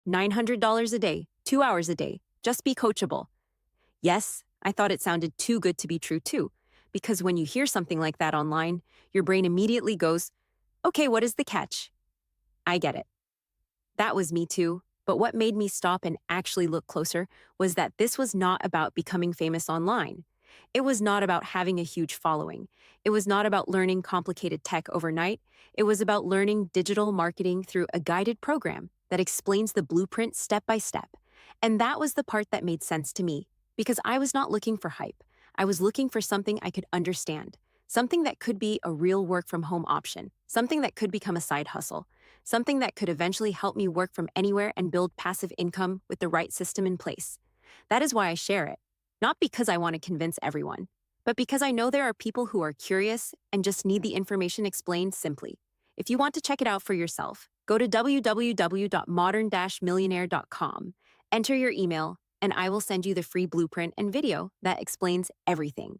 $900 a day, 2 hours a day. Just be coachable. Yes, I thought it sounded too good to be true too, because when you hear something like that online, your brain immediately goes, okay, what is the catch? I get it. That was me too. But what made me stop and actually look closer was that this was not about becoming famous online. It was not about having a huge following. It was not about learning complicated tech overnight. It was about learning digital marketing through a guided program that explains the blueprint step by step. And that was the part that made sense to me, because I was not looking for hype. I was looking for something I could understand, something that could be a real work from home option, something that could become a side hustle, something that could eventually help me work from anywhere and build passive income with the right system in place. That is why I share it, not because I want to convince everyone, but because I know there are people who are curious and just need the information explained simply. If you want to check it out for yourself, go to www.modern-millionaire.com, enter your email, and I will send you the free blueprint and video that explains everything.